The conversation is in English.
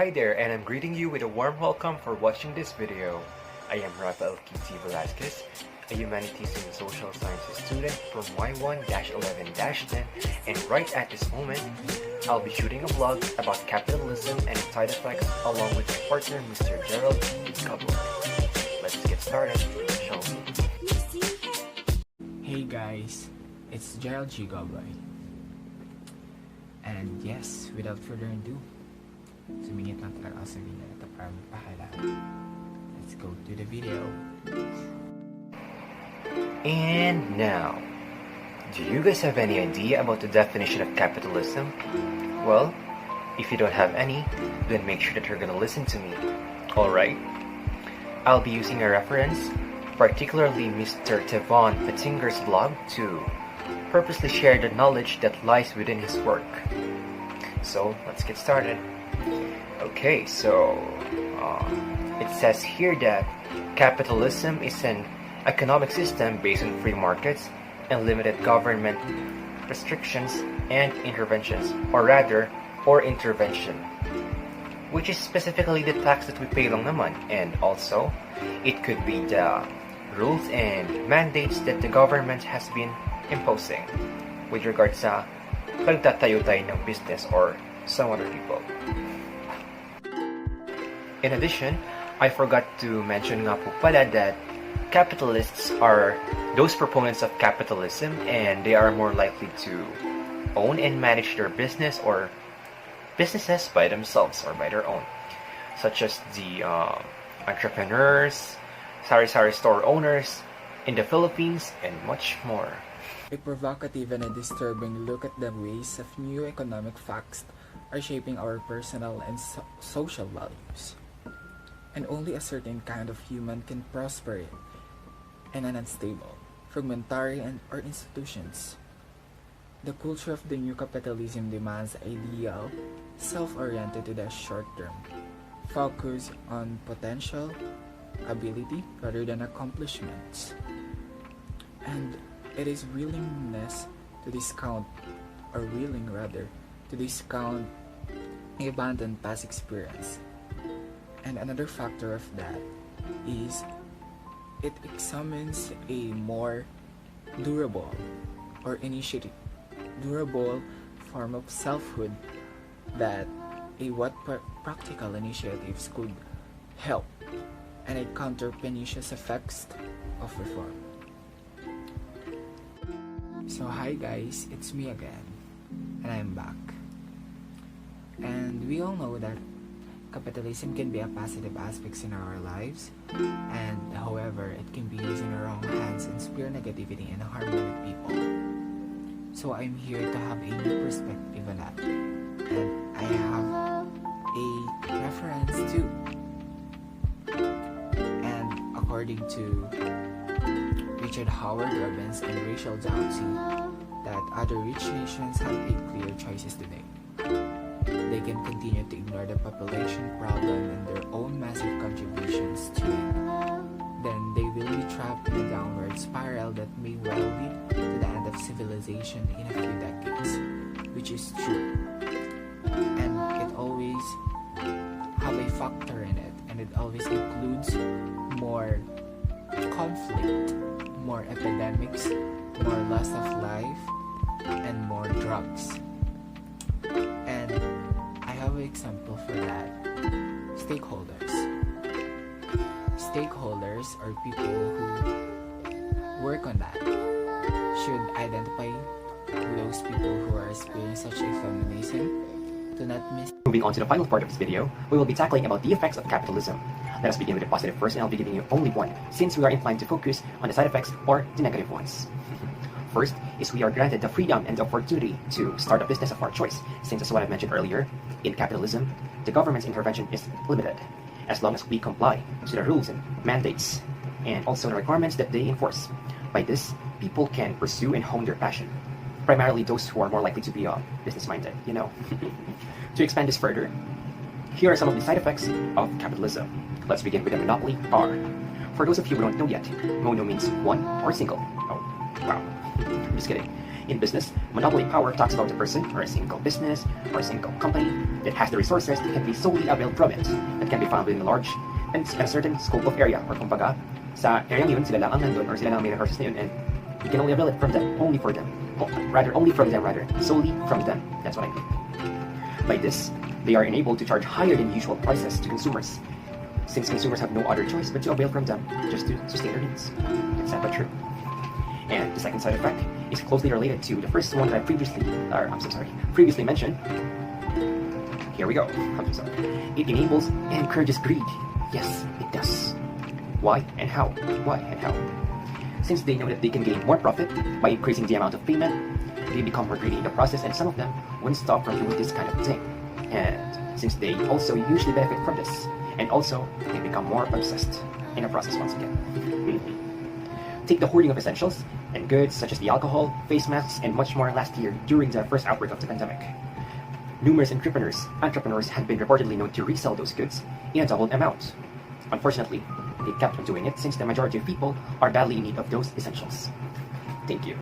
Hi there, and I'm greeting you with a warm welcome for watching this video. I am Rafhaell Velasquez, a Humanities and Social Sciences student from Y1-11-10, and right at this moment, I'll be shooting a vlog about capitalism and its side effects along with my partner, Mr. Gerald G. Goboy. Let's get started, shall we? Hey guys, it's Gerald G. Goboy. And yes, without further ado, sumingit lang talaga ako sa video na ito para magpakilala. Let's go to the video. And now, do you guys have any idea about the definition of capitalism? Well, if you don't have any, then make sure that you're gonna listen to me. Alright? I'll be using a reference, particularly Mr. Tejvan Pettinger's blog, to purposely share the knowledge that lies within his work. So, let's get started. Okay, so it says here that capitalism is an economic system based on free markets and limited government restrictions and interventions, or intervention, which is specifically the tax that we pay lang naman, and also it could be the rules and mandates that the government has been imposing with regards sa pagtatayo tayo ng business or some other people. In addition, I forgot to mention nga po pala that capitalists are those proponents of capitalism, and they are more likely to own and manage their business or businesses by themselves or by their own, such as the entrepreneurs, sari-sari store owners in the Philippines, and much more. A provocative and a disturbing look at the ways of new economic facts are shaping our personal and social values. And only a certain kind of human can prosper in an unstable, fragmentary or institutions. The culture of the new capitalism demands ideal, self-oriented to the short term, focus on potential, ability rather than accomplishments. And it is willingness to discount, or willing rather, to discount abandoned past experience. And another factor of that is it examines a more durable form of selfhood that what practical initiatives could help and counter pernicious effects of reform. So hi guys, it's me again, and I'm back. And we all know that capitalism can be a positive aspect in our lives, and however, it can be used in the wrong hands and spear negativity and harm many people. So I'm here to have a new perspective on that, and I have a reference too. And according to Richard Howard Robbins and Dowty, that other rich nations have 8 clear choices today. They can continue to ignore the population problem and their own massive contributions to it. Then they will be trapped in a downward spiral that may well lead to the end of civilization in a few decades, which is true. And it always have a factor in it, and it always includes more conflict, more epidemics, more loss of life, and more drugs. And I have an example for that. Stakeholders. Stakeholders are people who work on that should identify those people who are experiencing such a feminism to not miss. Moving on to the final part of this video, we will be tackling about the effects of capitalism. Let us begin with the positive first, and I'll be giving you only one, since we are inclined to focus on the side effects or the negative ones. First is we are granted the freedom and the opportunity to start a business of our choice, since as what I mentioned earlier, in capitalism, the government's intervention is limited, as long as we comply to the rules and mandates, and also the requirements that they enforce. By this, people can pursue and hone their passion, primarily those who are more likely to be business-minded, you know. To expand this further, here are some of the side effects of capitalism. Let's begin with the monopoly power. For those of you who don't know yet, mono means one or single. Oh, wow. I'm just kidding. In business, monopoly power talks about a person or a single business or a single company that has the resources that can be solely availed from it, that can be found within a large and a certain scope of area, or kumbaga, sa area yun, sila lang ang nandun, or sila lang may resources na yun, and you can only avail it from them, only for them. Only from them, solely from them. That's what I mean. By this, they are enabled to charge higher than usual prices to consumers, since consumers have no other choice but to avail from them just to sustain their needs. It's sad but true. And the second side effect is closely related to the first one that I previously mentioned. Here we go. It enables and encourages greed. Yes, it does. Why and how? Since they know that they can gain more profit by increasing the amount of payment, they become more greedy in the process, and some of them won't stop from doing this kind of thing. And since they also usually benefit from this, and also they become more obsessed in the process once again. Take the hoarding of essentials and goods such as the alcohol, face masks, and much more last year during the first outbreak of the pandemic. Numerous entrepreneurs had been reportedly known to resell those goods in a doubled amount. Unfortunately, they kept on doing it since the majority of people are badly in need of those essentials. Thank you.